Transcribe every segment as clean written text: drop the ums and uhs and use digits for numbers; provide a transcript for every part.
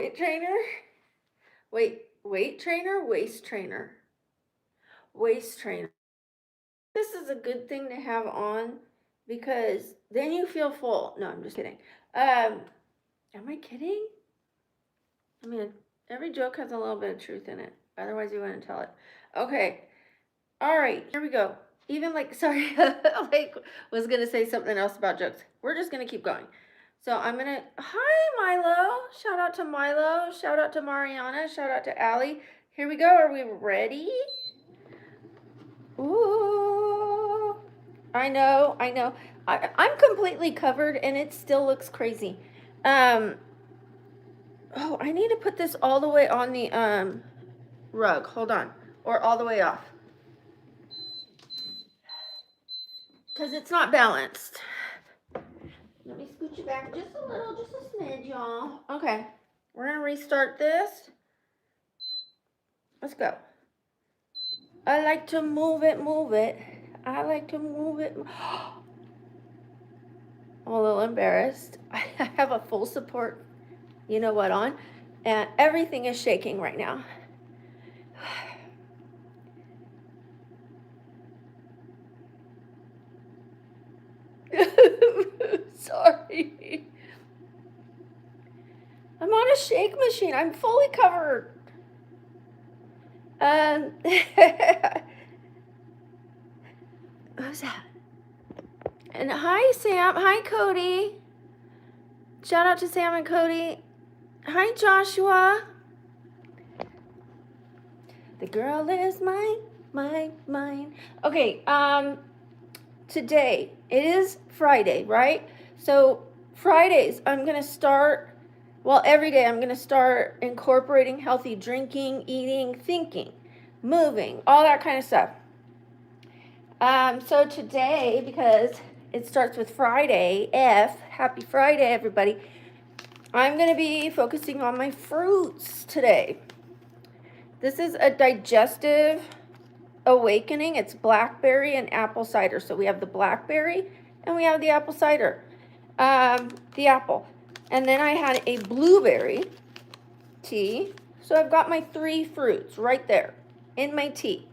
weight trainer. Weight trainer, waist trainer. Waist trainer. This is a good thing to have on because then you feel full. No, I'm just kidding. Am I kidding? I mean, every joke has a little bit of truth in it. Otherwise, you wouldn't tell it. Okay. All right, here we go. Even like, sorry, like was gonna say something else about jokes. We're just gonna keep going. So I'm gonna, hi Milo. Shout out to Milo. Shout out to Mariana. Shout out to Allie. Here we go. Are we ready? Ooh. I know. I'm completely covered and it still looks crazy. Oh, I need to put this all the way on the rug. Hold on. Or all the way off. Because it's not balanced. Let me scoot you back just a little, just a smidge, y'all. Okay, we're gonna restart this. Let's go. I like to move it, move it. I like to move it. I'm a little embarrassed. I have a full support, you know what, on, and everything is shaking right now. Sorry. I'm on a shake machine. I'm fully covered. Who's that? And hi, Sam. Hi, Cody. Shout out to Sam and Cody. Hi, Joshua. The girl is mine. Okay, today, it is Friday, right? So Fridays, I'm going to start, well, every day I'm going to start incorporating healthy drinking, eating, thinking, moving, all that kind of stuff. So today, because it starts with Friday, happy Friday, everybody, I'm going to be focusing on my fruits today. This is a digestive awakening. It's blackberry and apple cider. So we have the blackberry and we have the apple cider, the apple. And then I had a blueberry tea. So I've got my 3 fruits right there in my tea,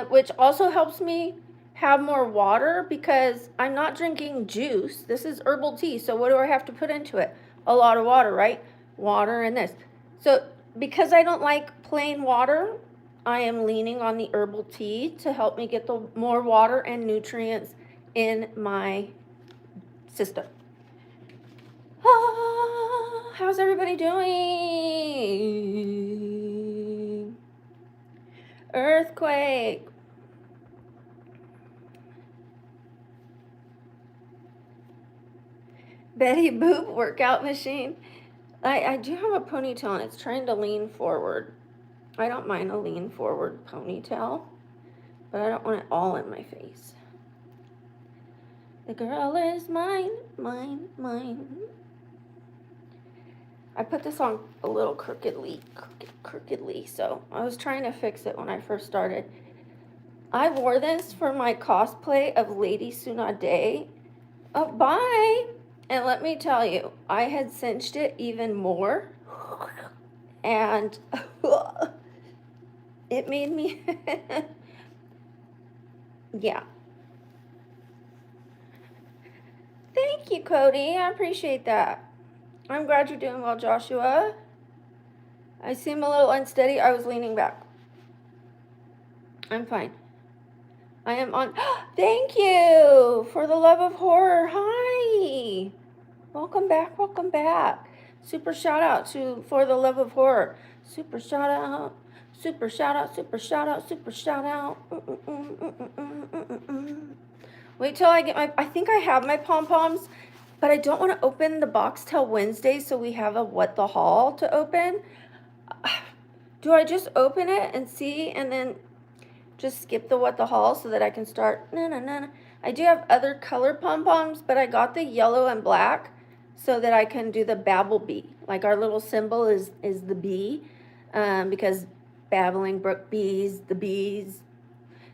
which also helps me have more water because I'm not drinking juice. This is herbal tea. So what do I have to put into it? A lot of water, right? Water and this. So because I don't like plain water, I am leaning on the herbal tea to help me get the more water and nutrients in my system. How's everybody doing? Earthquake. Betty Boop workout machine. I do have a ponytail and it's trying to lean forward. I don't mind a lean forward ponytail, but I don't want it all in my face. The girl is mine. I put this on a little crookedly, so I was trying to fix it when I first started. I wore this for my cosplay of Lady Tsunade. Oh, bye! And let me tell you, I had cinched it even more, and it made me, yeah. Thank you, Cody. I appreciate that. I'm glad you're doing well, Joshua. I seem a little unsteady. I was leaning back. I'm fine. I am on. Thank you for the love of horror. Hi. Welcome back. Super shout out to For the Love of Horror. Super shout out. Wait till I get my, I think I have my pom-poms, but I don't want to open the box till Wednesday, so we have a What the Haul to open. Do I just open it and see and then just skip the What the Haul so that I can start? No. I do have other color pom-poms, but I got the yellow and black so that I can do the babble bee. Like our little symbol is the bee, because BabblingBrook bees, the bees.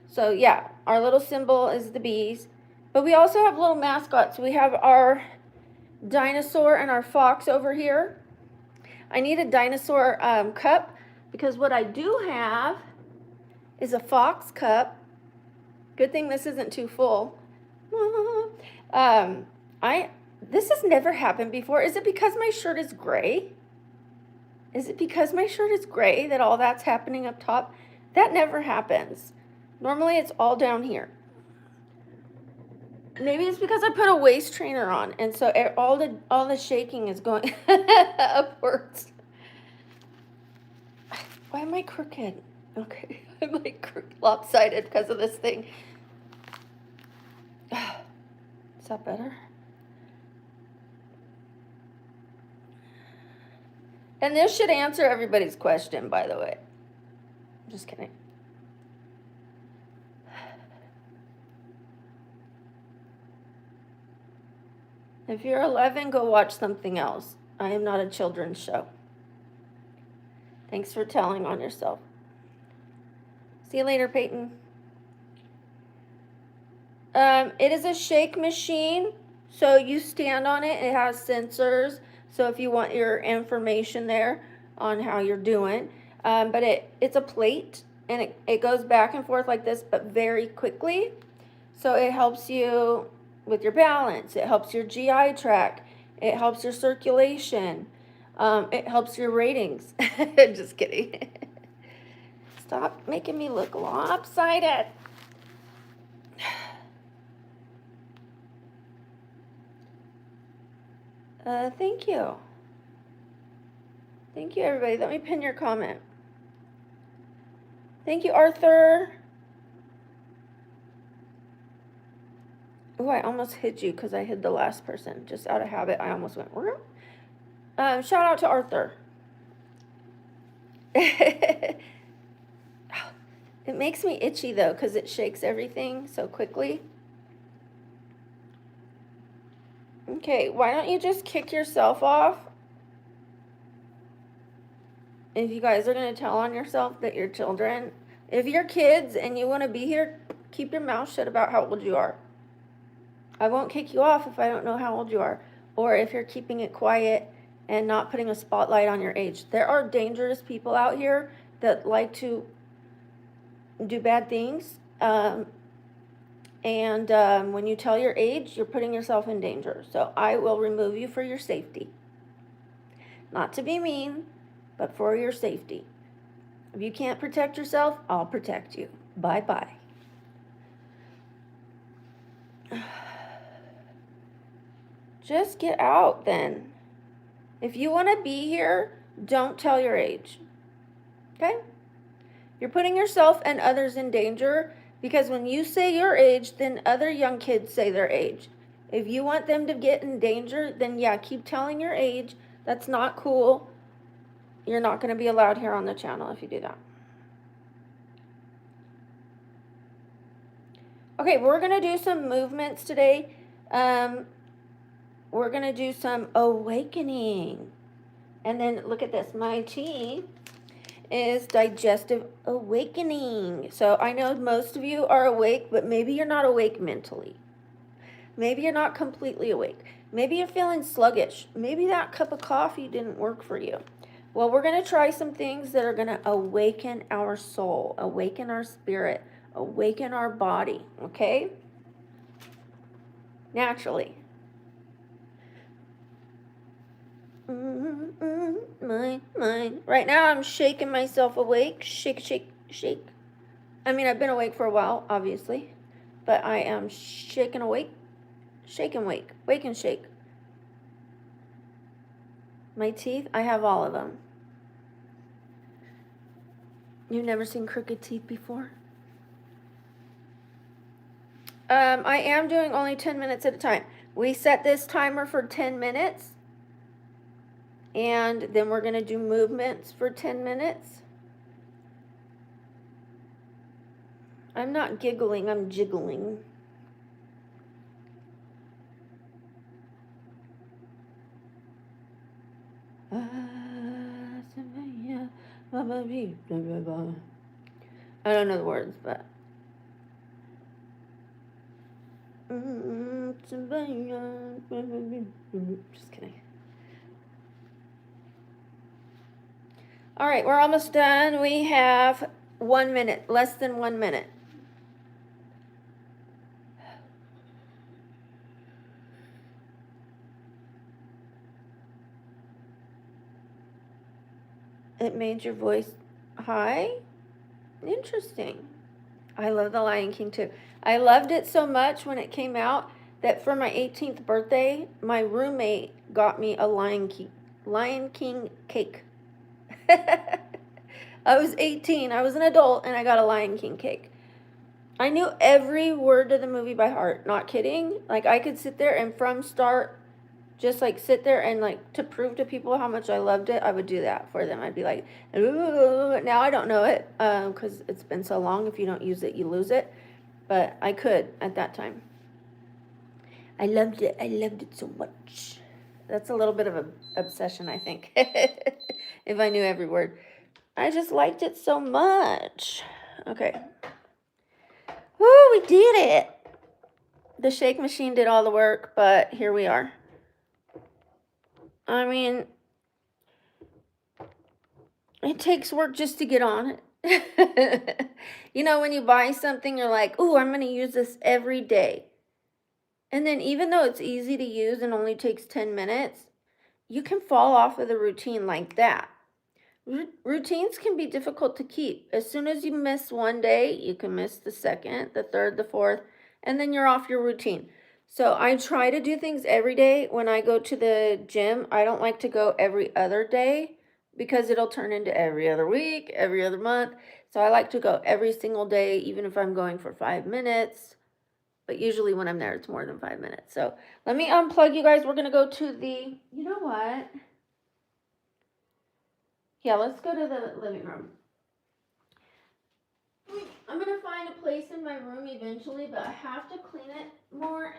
So yeah, our little symbol is the bees. But we also have little mascots. We have our dinosaur and our fox over here. I need a dinosaur cup, because what I do have is a fox cup. Good thing this isn't too full. This has never happened before. Is it because my shirt is gray? Is it because my shirt is gray that all that's happening up top? That never happens. Normally it's all down here. Maybe it's because I put a waist trainer on, and so all the shaking is going upwards. Why am I crooked? Okay, I'm like lopsided because of this thing. Is that better? And this should answer everybody's question, by the way. Just kidding. If you're 11, go watch something else. I am not a children's show. Thanks for telling on yourself. See you later, Peyton. It is a shake machine, so you stand on it. It has sensors, so if you want your information there on how you're doing. But it's a plate, and it goes back and forth like this, but very quickly. So it helps you with your balance. It helps your GI tract. It helps your circulation. It helps your ratings. Just kidding. Stop making me look lopsided. Thank you. Thank you, everybody. Let me pin your comment. Thank you, Arthur. Oh, I almost hid you because I hid the last person. Just out of habit, I almost went. Shout out to Arthur. It makes me itchy, though, because it shakes everything so quickly. Okay, why don't you just kick yourself off? If you guys are going to tell on yourself that you're children, if you're kids and you want to be here, keep your mouth shut about how old you are. I won't kick you off if I don't know how old you are, or if you're keeping it quiet and not putting a spotlight on your age. There are dangerous people out here that like to do bad things, and when you tell your age, you're putting yourself in danger. So I will remove you for your safety. Not to be mean, but for your safety. If you can't protect yourself, I'll protect you. Bye-bye. Just get out then. If you want to be here, don't tell your age. Okay? You're putting yourself and others in danger, because when you say your age, then other young kids say their age. If you want them to get in danger, then yeah, keep telling your age. That's not cool. You're not going to be allowed here on the channel if you do that. Okay, we're going to do some movements today. We're going to do some awakening. And then look at this. My tea is digestive awakening. So I know most of you are awake, but maybe you're not awake mentally. Maybe you're not completely awake. Maybe you're feeling sluggish. Maybe that cup of coffee didn't work for you. Well, we're going to try some things that are going to awaken our soul, awaken our spirit, awaken our body, okay? Naturally. Mine. Right now I'm shaking myself awake. Shake, shake, shake. I mean, I've been awake for a while, obviously, but I am shaking awake. Shake and wake. Wake and shake. My teeth, I have all of them. You've never seen crooked teeth before? I am doing only 10 minutes at a time. We set this timer for 10 minutes. And then we're going to do movements for 10 minutes. I'm not giggling, I'm jiggling. I don't know the words, but just kidding. All right, we're almost done. We have 1 minute, less than 1 minute. It made your voice high? Interesting. I love The Lion King too. I loved it so much when it came out that for my 18th birthday, my roommate got me a Lion King cake. I was 18, I was an adult, and I got a Lion King cake. I knew every word of the movie by heart, not kidding. Like, I could sit there and from start, just like sit there and like to prove to people how much I loved it, I would do that for them. I'd be like, ooh. Now I don't know it because it's been so long. If you don't use it, you lose it. But I could at that time. I loved it. I loved it so much. That's a little bit of an obsession, I think. If I knew every word. I just liked it so much. Okay. Woo, we did it. The shake machine did all the work, but here we are. I mean, it takes work just to get on it. You know, when you buy something, you're like, oh, I'm going to use this every day. And then even though it's easy to use and only takes 10 minutes, you can fall off of the routine like that. Routines can be difficult to keep. As soon as you miss one day, you can miss the second, the third, the fourth, and then you're off your routine. So I try to do things every day. When I go to the gym, I don't like to go every other day because it'll turn into every other week, every other month. So I like to go every single day, even if I'm going for 5 minutes. But usually when I'm there, it's more than 5 minutes. So let me unplug you guys. We're going to go to the, you know what? Yeah, let's go to the living room. I'm going to find a place in my room eventually, but I have to clean it more.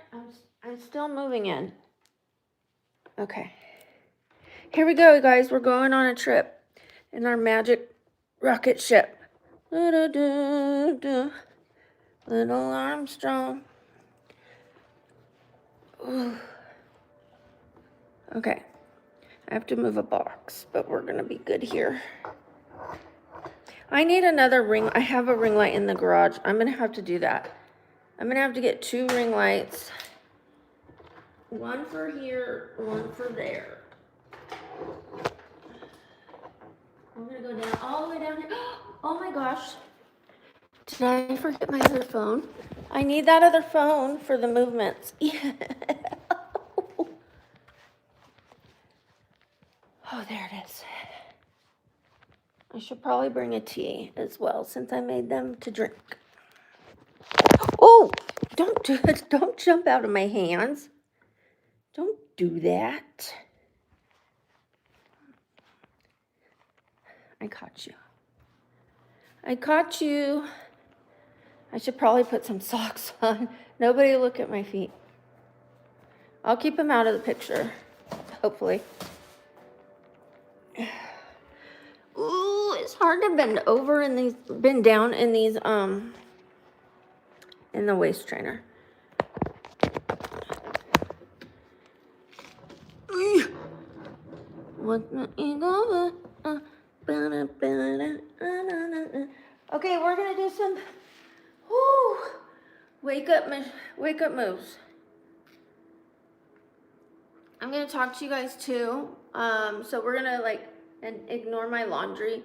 I'm still moving in. Okay. Here we go, guys. We're going on a trip in our magic rocket ship. Little Armstrong. Ooh. Okay. I have to move a box, but we're going to be good here. I need another ring. I have a ring light in the garage. I'm going to have to do that. I'm going to have to get 2 ring lights. One for here, one for there. I'm going to go down all the way down here. Oh my gosh. Did I forget my other phone? I need that other phone for the movements. Oh, there it is. I should probably bring a tea as well since I made them to drink. Oh, don't do it. Don't jump out of my hands. Don't do that. I caught you. I caught you. I should probably put some socks on. Nobody look at my feet. I'll keep them out of the picture, hopefully. Ooh, it's hard to bend over in these, bend down in these, in the waist trainer. Okay, we're gonna do some wake up moves. I'm gonna talk to you guys too. So we're gonna and ignore my laundry.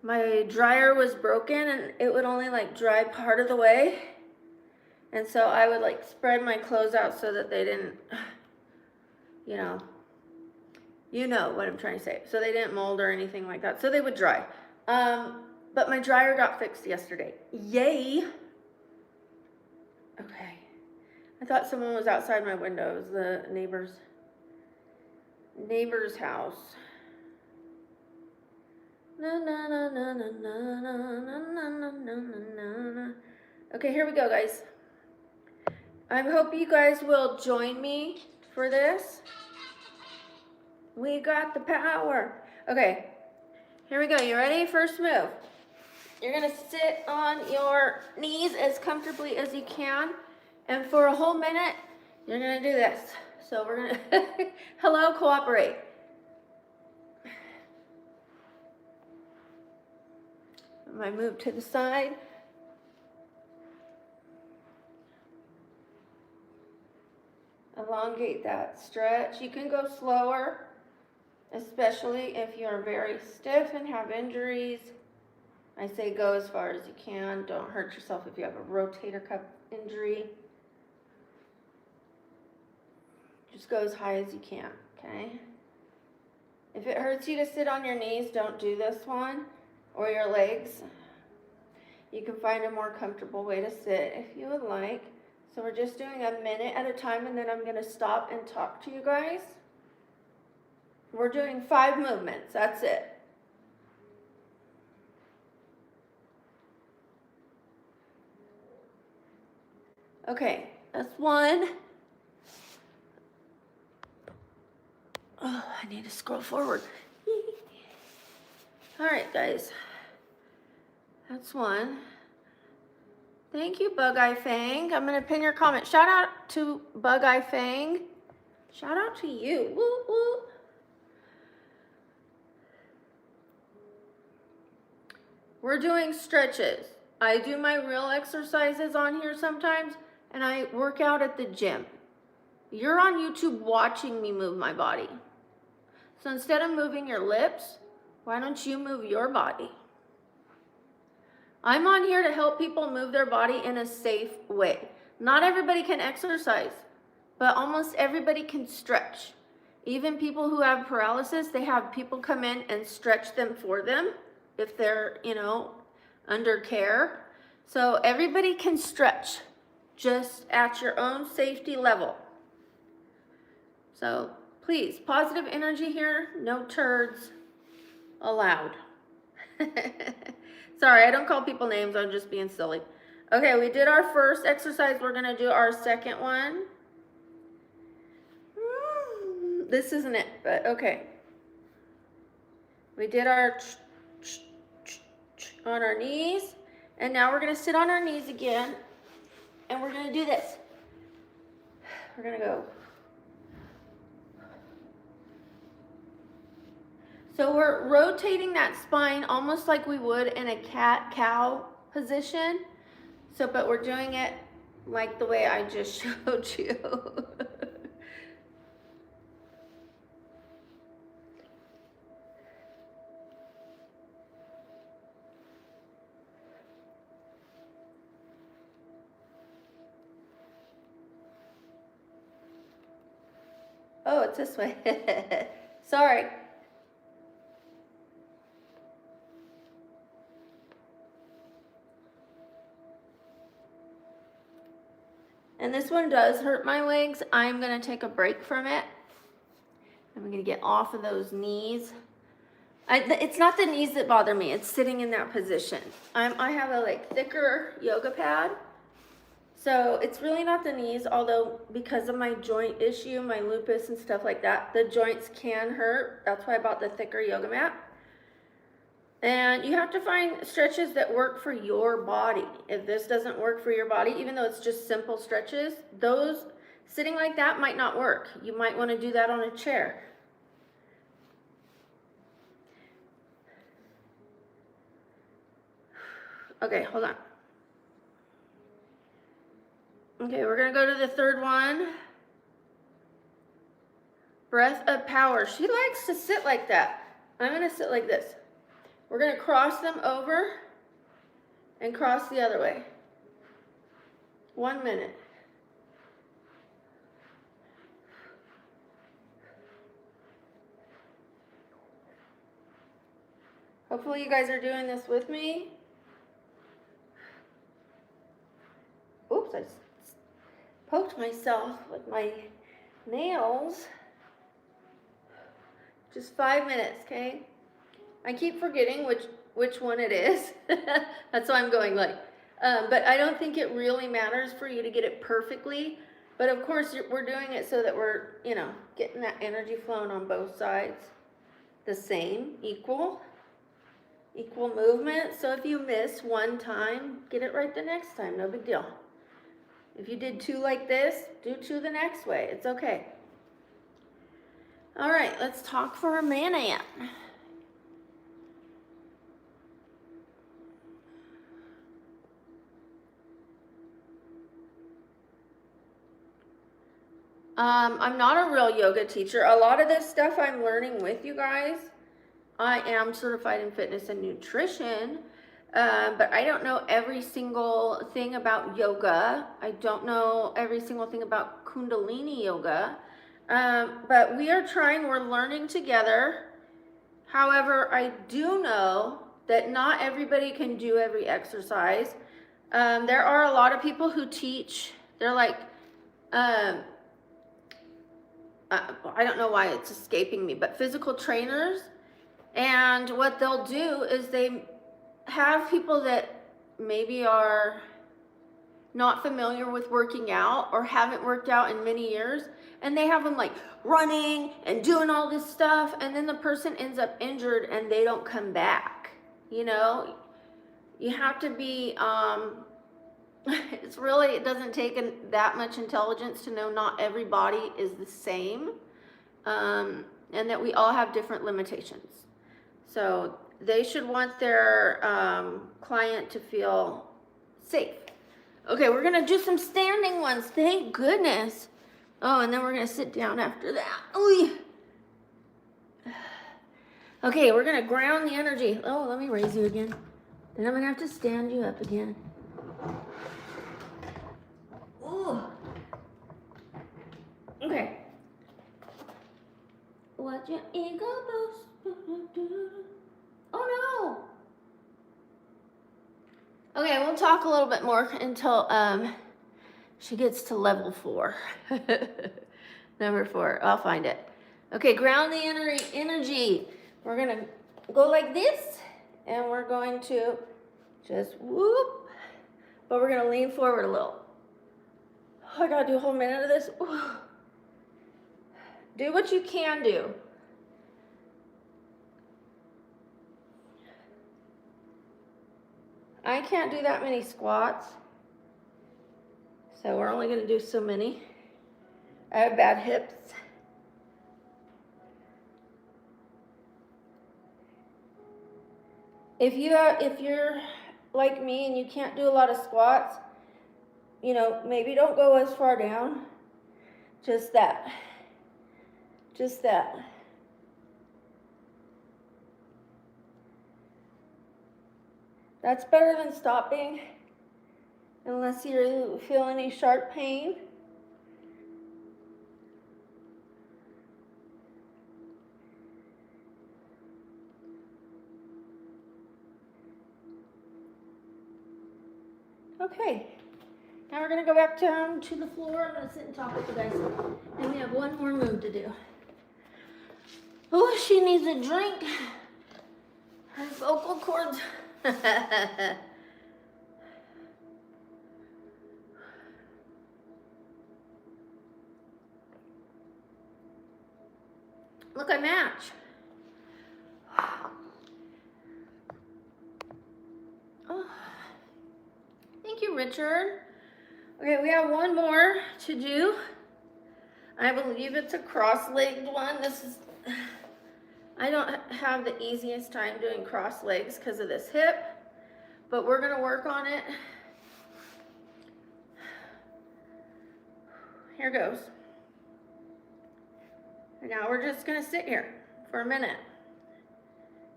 My dryer was broken and it would only dry part of the way. And so I would spread my clothes out so that they didn't, you know what I'm trying to say. So they didn't mold or anything like that. So they would dry. But my dryer got fixed yesterday. Yay. Okay. I thought someone was outside my window. It was the neighbor's house. Na na na na na na na na na na na. Okay, here we go, guys. I hope you guys will join me for this. We got the power. Okay, here we go. You ready? First move. You're gonna sit on your knees as comfortably as you can, and for a whole minute, you're gonna do this. So we're gonna, hello, cooperate. I might move to the side. Elongate that stretch. You can go slower, especially if you're very stiff and have injuries. I say go as far as you can. Don't hurt yourself if you have a rotator cuff injury. Just go as high as you can, okay? If it hurts you to sit on your knees, don't do this one, or your legs. You can find a more comfortable way to sit if you would like. So we're just doing a minute at a time, and then I'm going to stop and talk to you guys. We're doing 5 movements, that's it. Okay, that's 1. Oh, I need to scroll forward. All right, guys. That's 1. Thank you, Bug Eye Fang. I'm going to pin your comment. Shout out to Bug Eye Fang. Shout out to you. Woo, woo. We're doing stretches. I do my real exercises on here sometimes, and I work out at the gym. You're on YouTube watching me move my body. So instead of moving your lips, why don't you move your body? I'm on here to help people move their body in a safe way. Not everybody can exercise, but almost everybody can stretch. Even people who have paralysis, they have people come in and stretch them for them if they're, under care. So everybody can stretch, just at your own safety level. So please, positive energy here, no turds allowed. Sorry, I don't call people names, I'm just being silly. Okay, we did our first exercise, we're gonna do our second one. This isn't it, but okay. We did our on our knees, and now we're gonna sit on our knees again, and we're gonna do this. We're gonna go. So we're rotating that spine almost like we would in a cat-cow position. So, but we're doing it like the way I just showed you. Oh, it's this way. Sorry. And this one does hurt my legs. I'm going to take a break from it. I'm going to get off of those knees. It's not the knees that bother me. It's sitting in that position. I have a thicker yoga pad. So it's really not the knees, although because of my joint issue, my lupus and stuff like that, the joints can hurt. That's why I bought the thicker yoga mat. And you have to find stretches that work for your body. If this doesn't work for your body, even though it's just simple stretches, those sitting like that might not work. You might want to do that on a chair. Okay, hold on. Okay, we're going to go to the third one. Breath of power. She likes to sit like that. I'm going to sit like this. We're going to cross them over and cross the other way. 1 minute. Hopefully you guys are doing this with me. Oops, I poked myself with my nails. Just 5 minutes, okay? I keep forgetting which one it is. That's why I'm going but I don't think it really matters for you to get it perfectly. But of course, we're doing it so that we're, getting that energy flowing on both sides. The same, equal movement. So if you miss one time, get it right the next time, no big deal. If you did 2 like this, do 2 the next way. It's okay. All right, let's talk for a minute. I'm not a real yoga teacher. A lot of this stuff I'm learning with you guys. I am certified in fitness and nutrition, but I don't know every single thing about yoga. I don't know every single thing about Kundalini yoga, but we're learning together. However, I do know that not everybody can do every exercise. There are a lot of people who teach, they're like, um, I don't know why it's escaping me, but physical trainers. And what they'll do is they have people that maybe are not familiar with working out or haven't worked out in many years, and they have them like running and doing all this stuff, and then the person ends up injured and they don't come back. You know, you have to be, it doesn't take that much intelligence to know not every body is the same, and that we all have different limitations. So they should want their client to feel safe. Okay, we're gonna do some standing ones, thank goodness. Oh, and then we're gonna sit down after that. Ooh. Okay, we're gonna ground the energy. Oh, let me raise you again. Then I'm gonna have to stand you up again. Ooh. Okay. What your ego boost? Oh no. Okay, we'll talk a little bit more until she gets to level 4. Number 4, I'll find it. Okay, ground the energy. We're gonna go like this, and we're going to just whoop, but we're gonna lean forward a little. Oh, I gotta do a whole minute of this. Ooh. Do what you can do. I can't do that many squats, so we're only gonna do so many. I have bad hips. If you're like me and you can't do a lot of squats, you know, maybe don't go as far down. Just that. Just that. That's better than stopping, unless you feel any sharp pain. Okay, now we're gonna go back down to the floor. I'm gonna sit and talk with you guys. And we have one more move to do. Oh, she needs a drink. Her vocal cords. Look, I match. Oh. Thank you, Richard. Okay, we have one more to do. I believe it's a cross-legged one. I don't have the easiest time doing cross legs because of this hip, but we're gonna work on it. Here goes. And now we're just gonna sit here for a minute,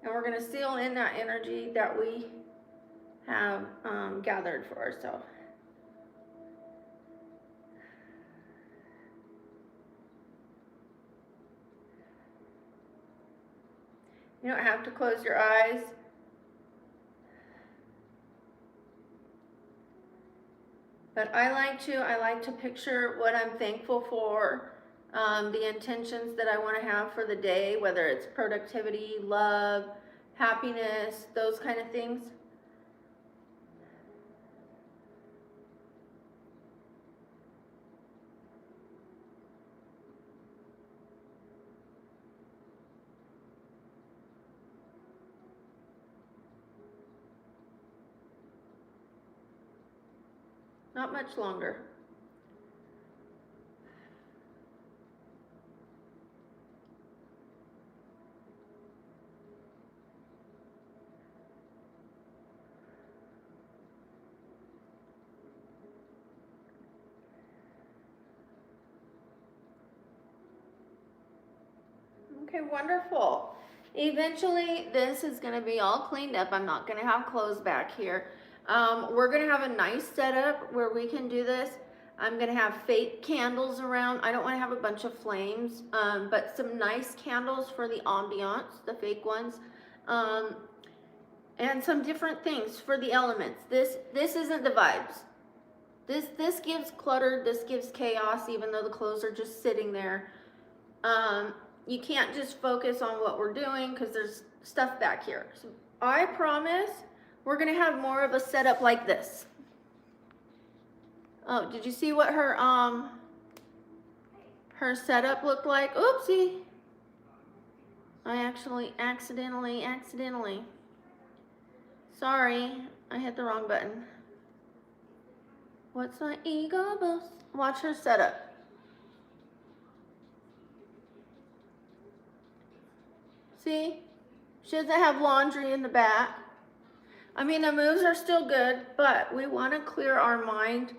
and we're gonna seal in that energy that we have gathered for ourselves. You don't have to close your eyes. But I like to picture what I'm thankful for, the intentions that I want to have for the day, whether it's productivity, love, happiness, those kind of things. Not much longer. Okay, wonderful. Eventually, this is going to be all cleaned up. I'm not going to have clothes back here. We're going to have a nice setup where we can do this. I'm going to have fake candles around. I don't want to have a bunch of flames, but some nice candles for the ambiance, the fake ones, and some different things for the elements. This isn't the vibes. This gives clutter. This gives chaos, even though the clothes are just sitting there. You can't just focus on what we're doing because there's stuff back here. So I promise we're gonna have more of a setup like this. Oh, did you see what her setup looked like? Oopsie. I actually accidentally. Sorry, I hit the wrong button. What's my ego boost? Watch her setup. See? She doesn't have laundry in the back. I mean, the moves are still good, but we want to clear our mind.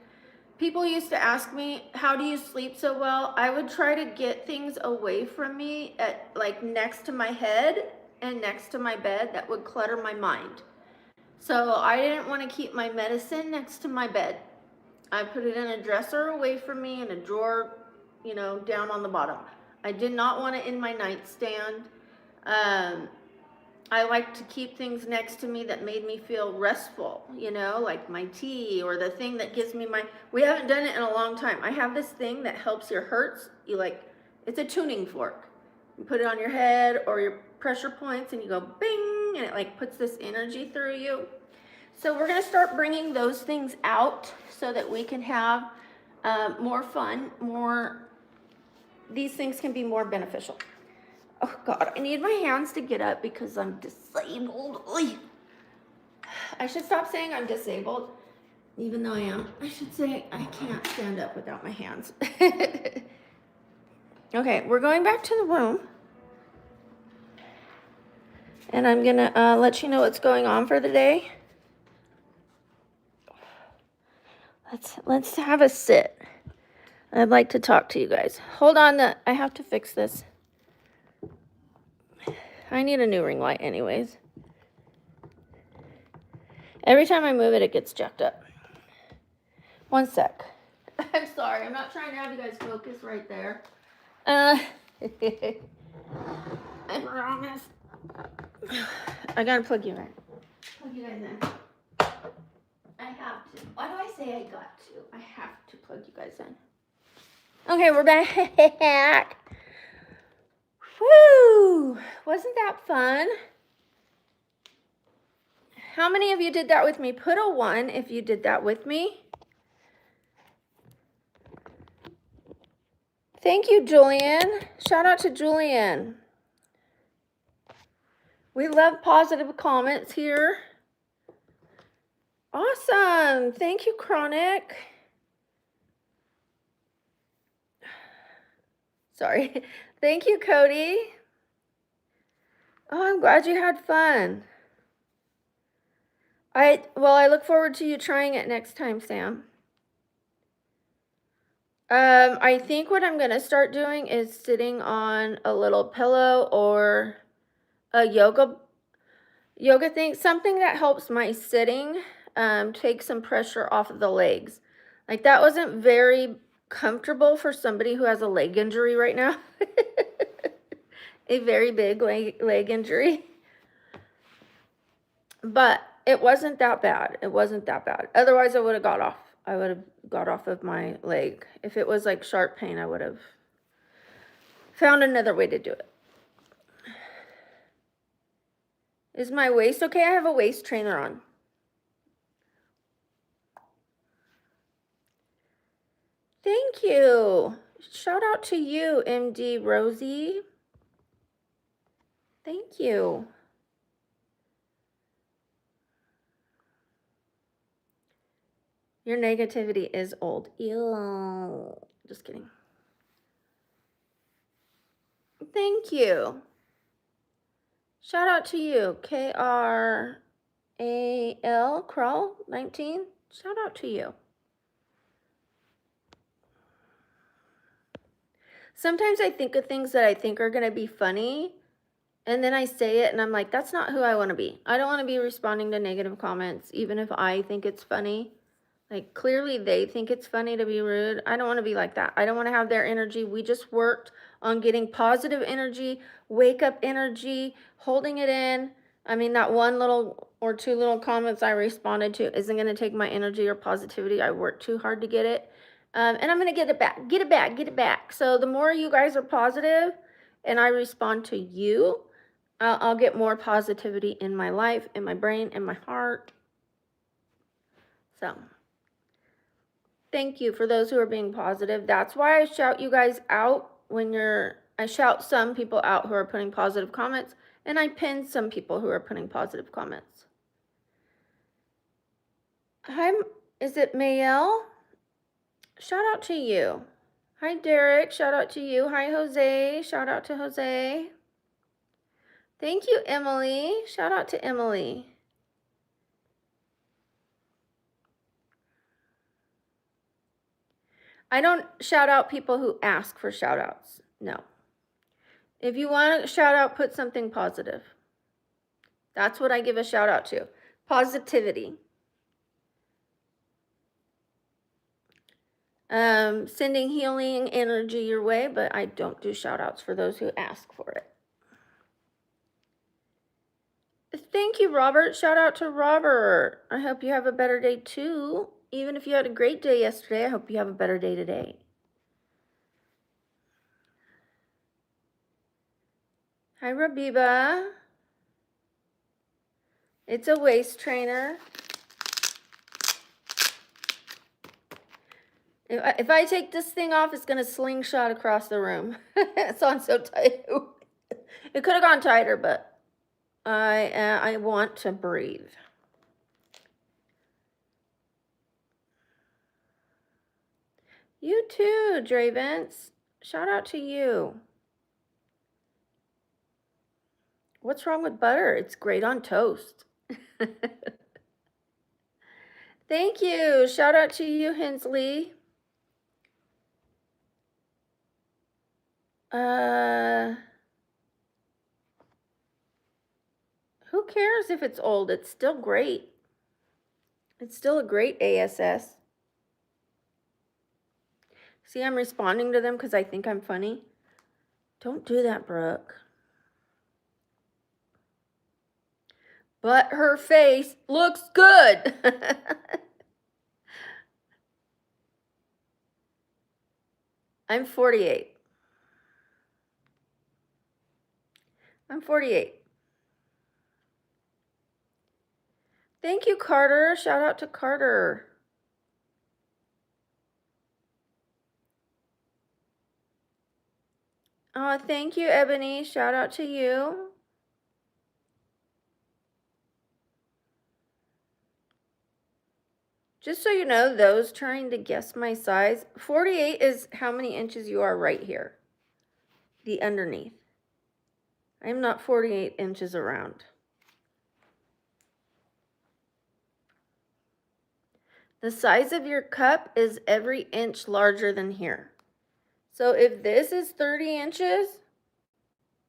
People used to ask me, how do you sleep so well? I would try to get things away from me at like next to my head and next to my bed that would clutter my mind. So I didn't want to keep my medicine next to my bed. I put it in a dresser away from me in a drawer, you know, down on the bottom. I did not want it in my nightstand. I like to keep things next to me that made me feel restful, you know, like my tea or the thing that gives me my, we haven't done it in a long time. I have this thing that helps your hurts. You like, it's a tuning fork. You put it on your head or your pressure points and you go bing, and it like puts this energy through you. So we're going to start bringing those things out so that we can have more fun, these things can be more beneficial. Oh God, I need my hands to get up because I'm disabled. I should stop saying I'm disabled, even though I am. I should say I can't stand up without my hands. Okay, we're going back to the room. And I'm gonna let you know what's going on for the day. Let's have a sit. I'd like to talk to you guys. Hold on, I have to fix this. I need a new ring light anyways. Every time I move it, it gets jacked up. One sec. I'm sorry. I'm not trying to have you guys focus right there. I promise. I gotta plug you in. Plug you guys in. I have to. Why do I say I got to? I have to plug you guys in. Okay, we're back. Woo! Wasn't that fun? How many of you did that with me? Put a 1 if you did that with me. Thank you, Julian. Shout out to Julian. We love positive comments here. Awesome. Thank you, Chronic. Sorry. Thank you, Cody. Oh, I'm glad you had fun. I look forward to you trying it next time, Sam. I think what I'm going to start doing is sitting on a little pillow or a yoga thing, something that helps my sitting, take some pressure off of the legs. Like that wasn't very comfortable for somebody who has a leg injury right now. A very big leg injury. But it wasn't that bad. It wasn't that bad. Otherwise, I would have got off. I would have got off of my leg. If it was like sharp pain, I would have found another way to do it. Is my waist okay? I have a waist trainer on. Thank you. Shout out to you, MD Rosie. Thank you. Your negativity is old. Ew. Just kidding. Thank you. Shout out to you, KRAL, Crawl 19. Shout out to you. Sometimes I think of things that I think are going to be funny, and then I say it and I'm like, that's not who I want to be. I don't want to be responding to negative comments, even if I think it's funny. Like, clearly they think it's funny to be rude. I don't want to be like that. I don't want to have their energy. We just worked on getting positive energy, wake up energy, holding it in. I mean, that one little or two little comments I responded to isn't going to take my energy or positivity. I worked too hard to get it. And I'm going to get it back, get it back, get it back. So the more you guys are positive and I respond to you, I'll get more positivity in my life, in my brain, in my heart. So thank you for those who are being positive. That's why I shout you guys out I shout some people out who are putting positive comments, and I pin some people who are putting positive comments. Hi, is it Mayel? Shout out to you. Hi, Derek. Shout out to you. Hi, Jose. Shout out to Jose. Thank you, Emily. Shout out to Emily. I don't shout out people who ask for shout outs. No. If you want to shout out, put something positive. That's what I give a shout out to. Positivity. Sending healing energy your way, but I don't do shout outs for those who ask for it. Thank you, Robert. Shout out to Robert. I hope you have a better day too. Even if you had a great day yesterday, I hope you have a better day today. Hi, Rabiba. It's a waist trainer. If I take this thing off, it's going to slingshot across the room. It's on so tight. It could have gone tighter, but I want to breathe. You too, Dravens. Shout out to you. What's wrong with butter? It's great on toast. Thank you. Shout out to you, Hensley. Who cares if it's old? It's still great. It's still a great ASS. See, I'm responding to them because I think I'm funny. Don't do that, Brooke. But her face looks good. I'm 48. I'm 48. Thank you, Carter. Shout out to Carter. Oh, thank you, Ebony. Shout out to you. Just so you know, those trying to guess my size, 48 is how many inches you are right here. The underneath. I'm not 48 inches around. The size of your cup is every inch larger than here. So if this is 30 inches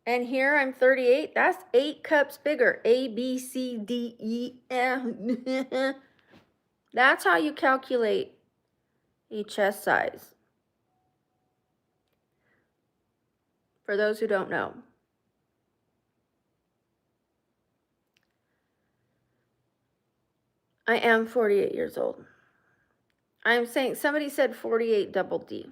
and here I'm 38, that's 8 cups bigger. A, B, C, D, E, F. That's how you calculate a chest size. For those who don't know. I am 48 years old. I'm saying, somebody said 48 double D.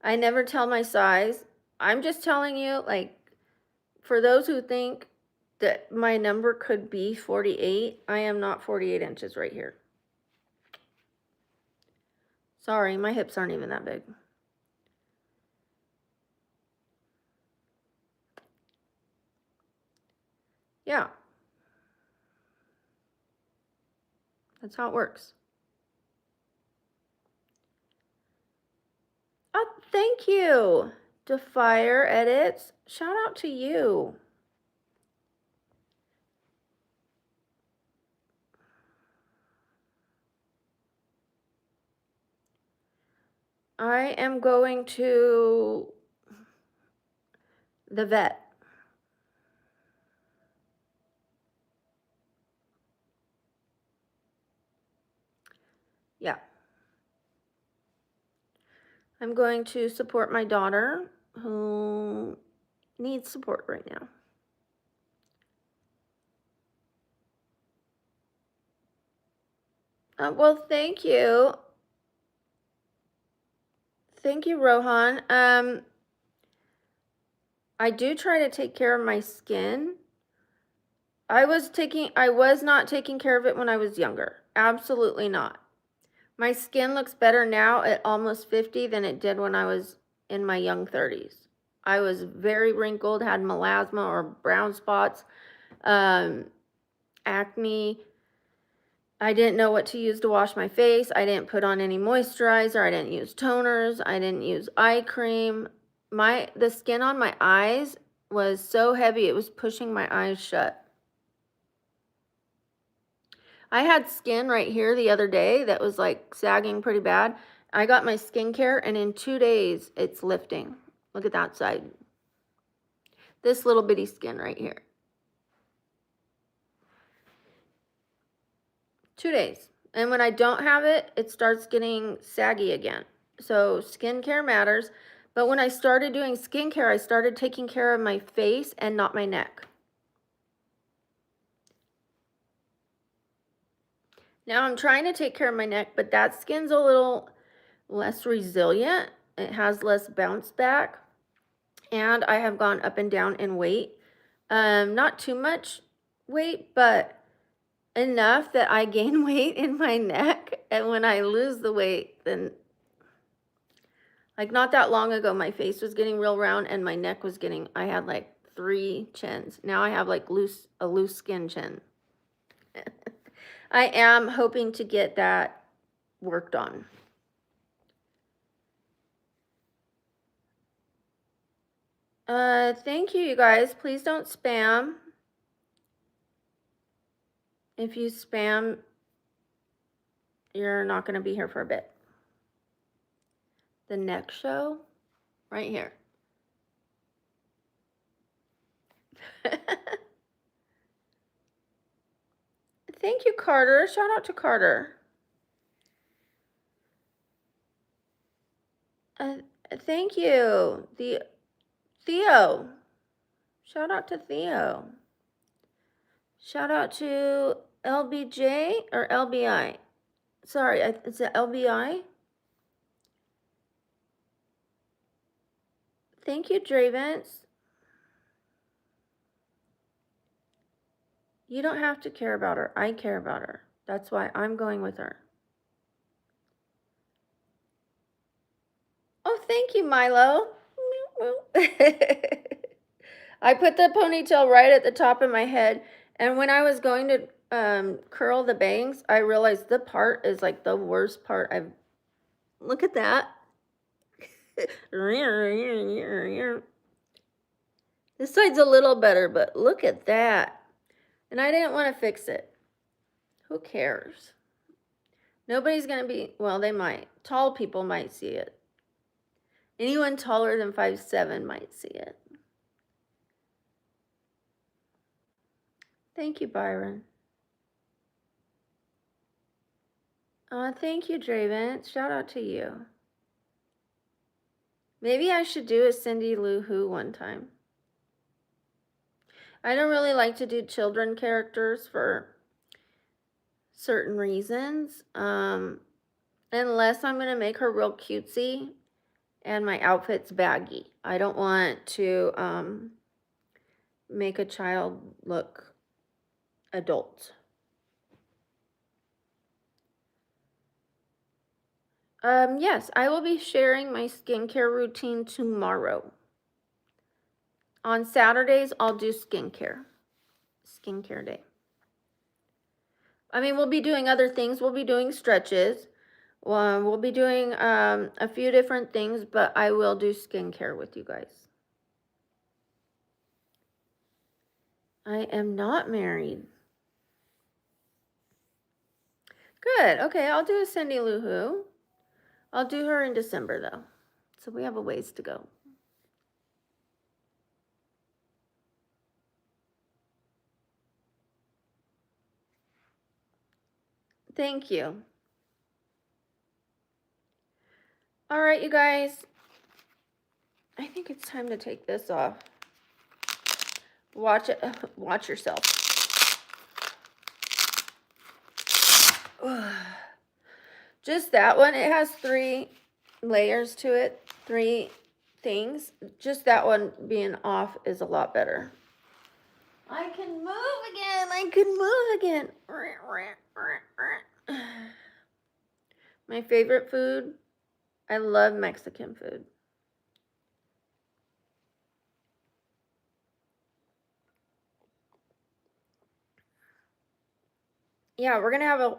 I never tell my size. I'm just telling you, like, for those who think that my number could be 48, I am not 48 inches right here. Sorry, my hips aren't even that big. Yeah. That's how it works. Oh, thank you. Defire Edits. Shout out to you. I am going to the vet. Yeah. I'm going to support my daughter who needs support right now. Well, thank you. Thank you, Rohan. I do try to take care of my skin. I was not taking care of it when I was younger. Absolutely not. My skin looks better now at almost 50 than it did when I was in my young 30s. I was very wrinkled, had melasma or brown spots, acne. I didn't know what to use to wash my face. I didn't put on any moisturizer. I didn't use toners. I didn't use eye cream. The skin on my eyes was so heavy it was pushing my eyes shut. I had skin right here the other day that was like sagging pretty bad. I got my skincare and in 2 days it's lifting. Look at that side. This little bitty skin right here. 2 days. And when I don't have it, it starts getting saggy again. So skincare matters. But when I started doing skincare, I started taking care of my face and not my neck. Now I'm trying to take care of my neck, but that skin's a little less resilient. It has less bounce back. And I have gone up and down in weight. Not too much weight, but enough that I gain weight in my neck. And when I lose the weight, then like not that long ago, my face was getting real round and my neck was getting, I had like 3 chins. Now I have like a loose skin chin. I am hoping to get that worked on. Thank you, you guys. Please don't spam. If you spam, you're not going to be here for a bit. The next show, right here. Thank you, Carter. Shout out to Carter. Thank you, Theo. Shout out to Theo. Shout out to LBJ or LBI. Sorry, is it LBI? Thank you, Dravens. You don't have to care about her. I care about her. That's why I'm going with her. Oh, thank you, Milo. I put the ponytail right at the top of my head, and when I was going to curl the bangs, I realized the part is like the worst part I've... Look at that. This side's a little better, but look at that. And I didn't want to fix it. Who cares? Nobody's going to be... Well, they might. Tall people might see it. Anyone taller than 5'7" might see it. Thank you, Byron. Thank you, Draven. Shout out to you. Maybe I should do a Cindy Lou Who one time. I don't really like to do children characters for certain reasons. Unless I'm going to make her real cutesy and my outfit's baggy. I don't want to make a child look adult. Yes, I will be sharing my skincare routine tomorrow. On Saturdays, I'll do skincare day. I mean, we'll be doing other things. We'll be doing stretches. We'll be doing a few different things, but I will do skincare with you guys. I am not married. Good. Okay, I'll do a Cindy Lou Who. I'll do her in December, though. So we have a ways to go. Thank you. All right, you guys. I think it's time to take this off. Watch it. Watch yourself. Just that one. It has 3 layers to it. 3 things. Just that one being off is a lot better. I can move again. I can move again. My favorite food. I love Mexican food. Yeah, we're going to have a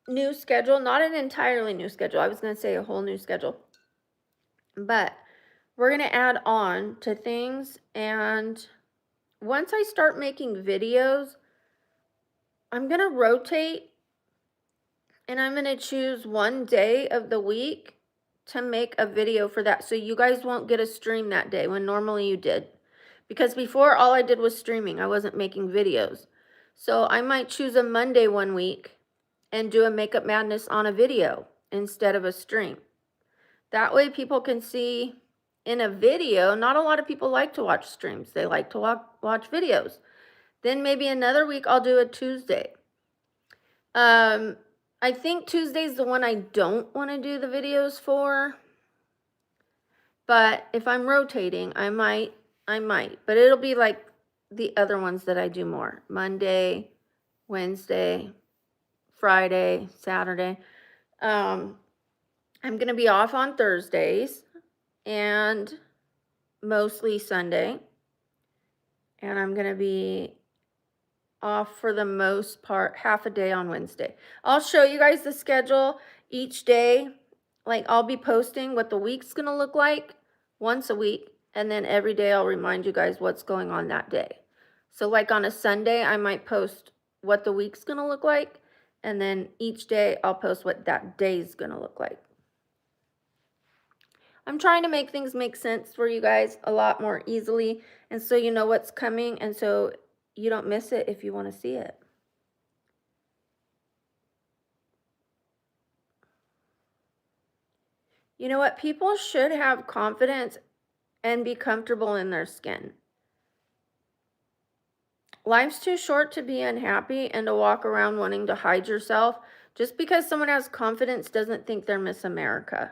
new schedule. Not an entirely new schedule. I was going to say a whole new schedule. But we're going to add on to things. And once I start making videos, I'm going to rotate. And I'm going to choose one day of the week to make a video for that. So you guys won't get a stream that day when normally you did. Because before, all I did was streaming. I wasn't making videos. So I might choose a Monday one week and do a Makeup Madness on a video instead of a stream. That way people can see in a video. Not a lot of people like to watch streams. They like to watch videos. Then maybe another week I'll do a Tuesday. I think Tuesday's the one I don't want to do the videos for. But if I'm rotating, I might. But it'll be like the other ones that I do more. Monday, Wednesday, Friday, Saturday. I'm going to be off on Thursdays and mostly Sunday. And I'm going to be off for the most part, half a day on Wednesday. I'll show you guys the schedule each day. Like I'll be posting what the week's going to look like once a week. And then every day I'll remind you guys what's going on that day. So like on a Sunday, I might post what the week's going to look like. And then each day I'll post what that day's going to look like. I'm trying to make things make sense for you guys a lot more easily. And so you know what's coming. And so you don't miss it if you want to see it. You know what? People should have confidence and be comfortable in their skin. Life's too short to be unhappy and to walk around wanting to hide yourself. Just because someone has confidence doesn't think they're Miss America.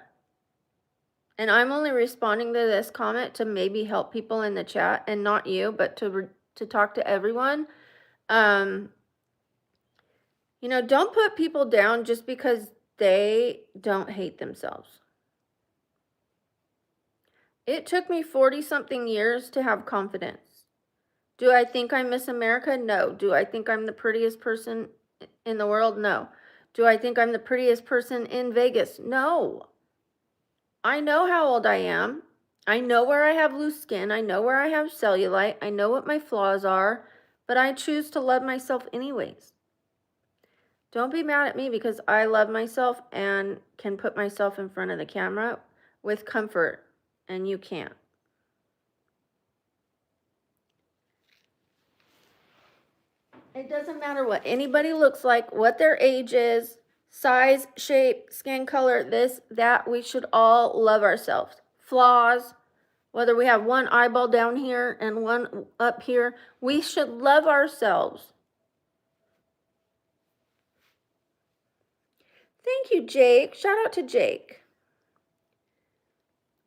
And I'm only responding to this comment to maybe help people in the chat, and not you, but to talk to everyone. You know, don't put people down just because they don't hate themselves. It took me 40-something years to have confidence. Do I think I'm Miss America? No. Do I think I'm the prettiest person in the world? No. Do I think I'm the prettiest person in Vegas? No. I know how old I am. I know where I have loose skin. I know where I have cellulite. I know what my flaws are, but I choose to love myself anyways. Don't be mad at me because I love myself and can put myself in front of the camera with comfort, and you can't. It doesn't matter what anybody looks like, what their age is, size, shape, skin color, this, that. We should all love ourselves. Flaws, whether we have one eyeball down here and one up here, we should love ourselves. Thank you, Jake. Shout out to Jake.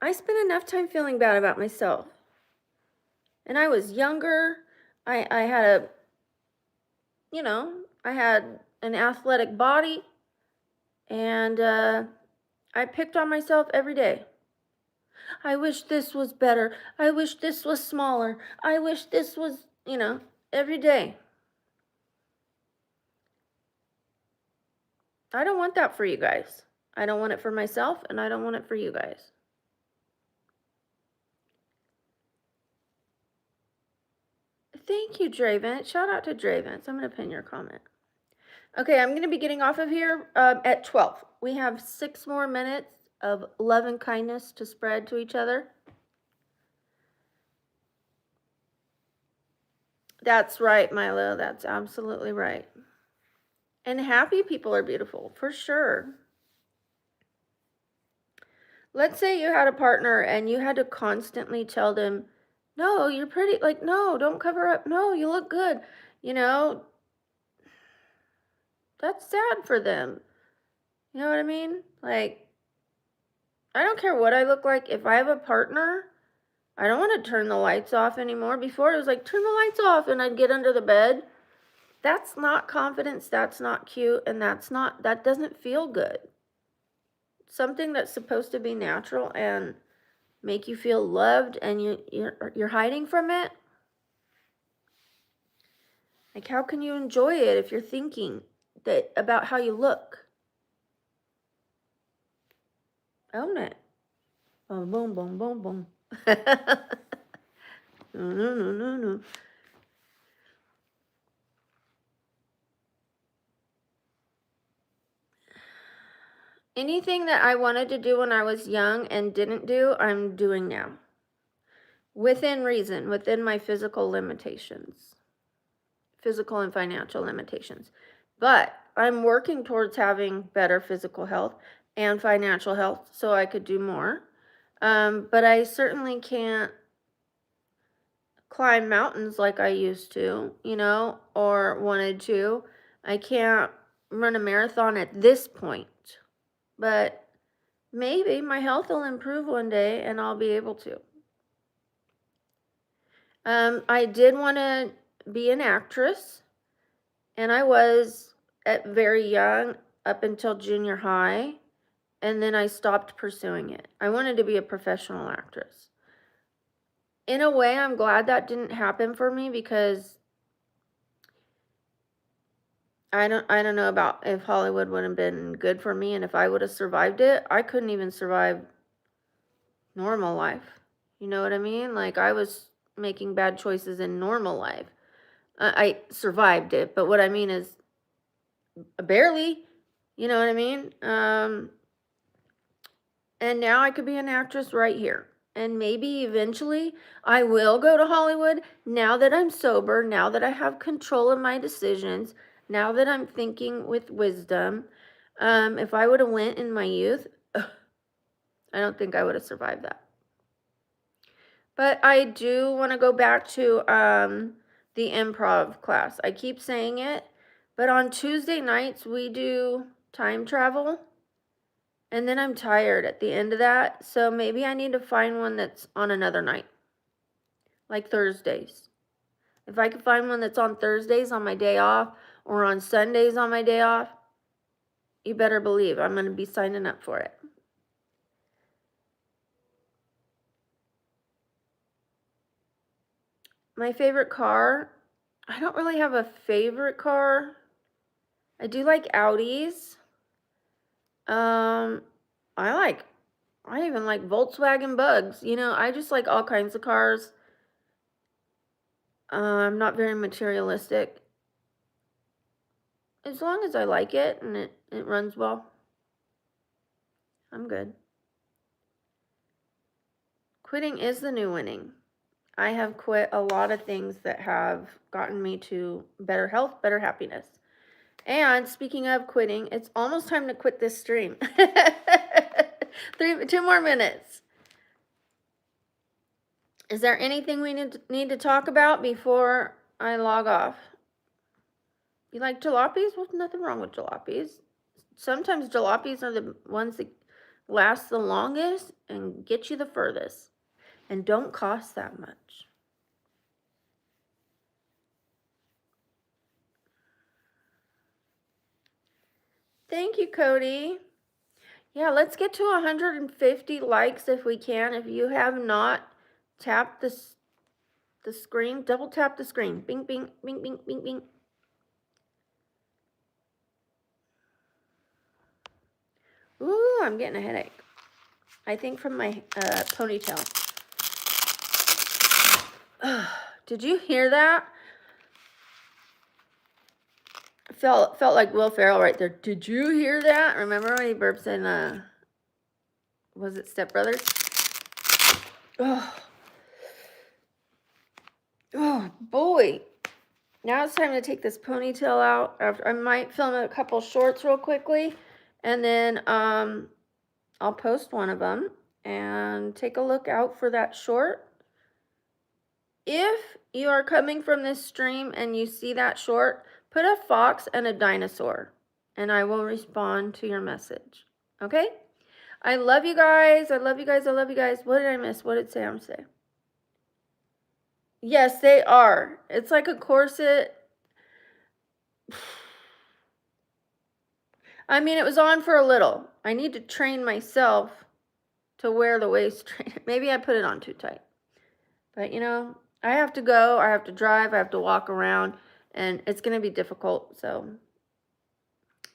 I spent enough time feeling bad about myself. And I was younger. I had I had an athletic body. And I picked on myself every day. I wish this was better. I wish this was smaller. I wish this was, every day. I don't want that for you guys. I don't want it for myself, and I don't want it for you guys. Thank you, Draven. Shout out to Draven. I'm going to pin your comment. Okay, I'm going to be getting off of here at 12. We have 6 more minutes of love and kindness to spread to each other. That's right, Milo. That's absolutely right. And happy people are beautiful, for sure. Let's say you had a partner and you had to constantly tell them, no, you're pretty. Like, no, don't cover up. No, you look good. You know, that's sad for them. You know what I mean? Like, I don't care what I look like. If I have a partner, I don't want to turn the lights off anymore. Before, it was like, turn the lights off, and I'd get under the bed. That's not confidence. That's not cute. And that doesn't feel good. Something that's supposed to be natural and make you feel loved, and you're hiding from it. Like, how can you enjoy it if you're thinking that about how you look? Own it. Boom, boom, boom, boom, boom. No. Anything that I wanted to do when I was young and didn't do, I'm doing now. Within reason, within my physical limitations. Physical and financial limitations. But I'm working towards having better physical health and financial health so I could do more. But I certainly can't climb mountains like I used to, or wanted to. I can't run a marathon at this point. But maybe my health will improve one day and I'll be able to. I did want to be an actress, and I was at very young, up until junior high, and then I stopped pursuing it. I wanted to be a professional actress. In a way, I'm glad that didn't happen for me, because I don't know about if Hollywood would have been good for me, and if I would have survived it. I couldn't even survive normal life. You know what I mean? Like, I was making bad choices in normal life. I survived it, but what I mean is barely. You know what I mean? And now I could be an actress right here. And maybe eventually I will go to Hollywood, now that I'm sober, now that I have control of my decisions, now that I'm thinking with wisdom. If I would have went in my youth, I don't think I would have survived that. But I do want to go back to the improv class. I keep saying it, but on Tuesday nights we do time travel, and then I'm tired at the end of that. So maybe I need to find one that's on another night, like Thursdays. If I could find one that's on Thursdays on my day off, or on Sundays on my day off, you better believe I'm going to be signing up for it. My favorite car, I don't really have a favorite car. I do like Audis. I even like Volkswagen Bugs. I just like all kinds of cars. I'm not very materialistic. As long as I like it and it runs well, I'm good. Quitting is the new winning. I have quit a lot of things that have gotten me to better health, better happiness. And speaking of quitting, it's almost time to quit this stream. 2 more minutes. Is there anything we need to talk about before I log off? You like jalopies? Well, nothing wrong with jalopies. Sometimes jalopies are the ones that last the longest and get you the furthest, and don't cost that much. Thank you, Cody. Yeah, let's get to 150 likes if we can. If you have not tapped the screen, double tap the screen. Bing, bing, bing, bing, bing, bing. Ooh, I'm getting a headache. I think from my ponytail. Did you hear that? Felt like Will Ferrell right there. Did you hear that? Remember when he burps in was it Step Brothers? Oh boy. Now it's time to take this ponytail out. I might film a couple shorts real quickly, and then I'll post one of them and take a look out for that short. If you are coming from this stream and you see that short, put a fox and a dinosaur, and I will respond to your message. Okay? I love you guys. I love you guys. I love you guys. What did I miss? What did Sam say? Yes, they are. It's like a corset. I mean, it was on for a little. I need to train myself to wear the waist trainer. Maybe I put it on too tight. But, you know, I have to go. I have to drive. I have to walk around. And it's going to be difficult. So,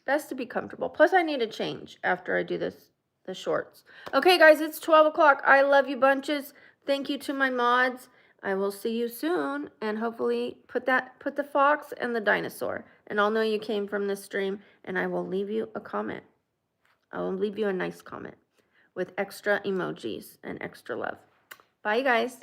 best to be comfortable. Plus, I need to change after I do the shorts. Okay, guys, it's 12 o'clock. I love you bunches. Thank you to my mods. I will see you soon, and hopefully put the fox and the dinosaur, and I'll know you came from this stream, and I will leave you a comment. I will leave you a nice comment with extra emojis and extra love. Bye, you guys.